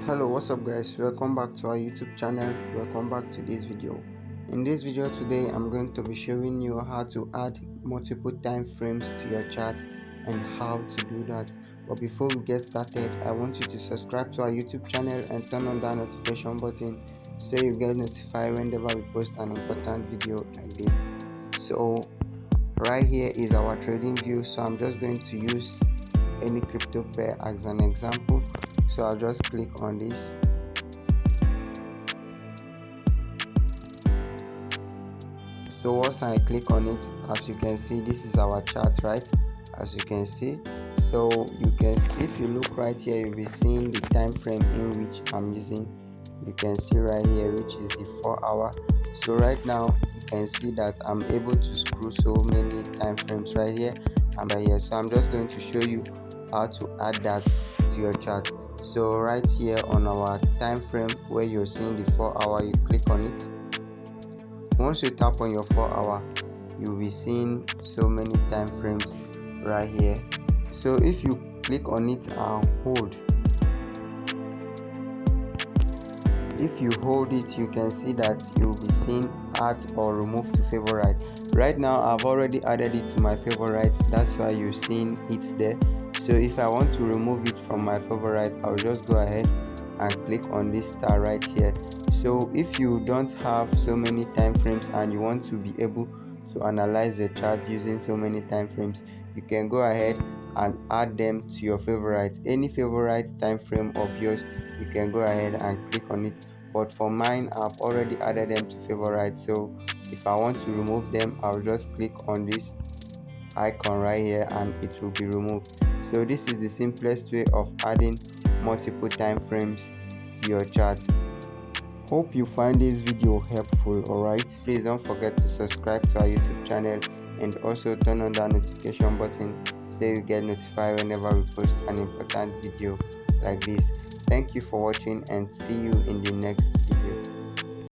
Hello, what's up guys, welcome back to our YouTube channel. Welcome back to this video. In this video today I'm going to be showing you how to add multiple time frames to your chart and how to do that. But before we get started, I want you to subscribe to our YouTube channel and turn on that notification button so you get notified whenever we post an important video like this. So right here is our trading view, so I'm just going to use any crypto pair as an example. So I'll just click on this. So once I click on it, as you can see, this is our chart, right? As you can see, so you can see, if you look right here, you'll be seeing the time frame in which I'm using. You can see right here, which is the 4-hour. So right now you can see that I'm able to screw so many time frames right here and right here. So I'm just going to show you how to add that to your chart. So right here on our time frame where you're seeing the 4-hour, you click on it. Once you tap on your 4-hour, you'll be seeing so many time frames right here. So if you click on it and hold, if you hold it, you can see that you'll be seeing add or remove to favorite. Right now I've already added it to my favorite, that's why you're seeing it there. So if I want to remove it from my favorite, I'll just go ahead and click on this star right here. So if you don't have so many time frames and you want to be able to analyze the chart using so many time frames, you can go ahead and add them to your favorite. Any favorite time frame of yours, you can go ahead and click on it. But for mine, I've already added them to favorite, so if I want to remove them, I'll just click on this icon right here and it will be removed. So this is the simplest way of adding multiple time frames to your chart. Hope you find this video helpful. Alright, please don't forget to subscribe to our YouTube channel and also turn on that notification button so you get notified whenever we post an important video like this. Thank you for watching and see you in the next video.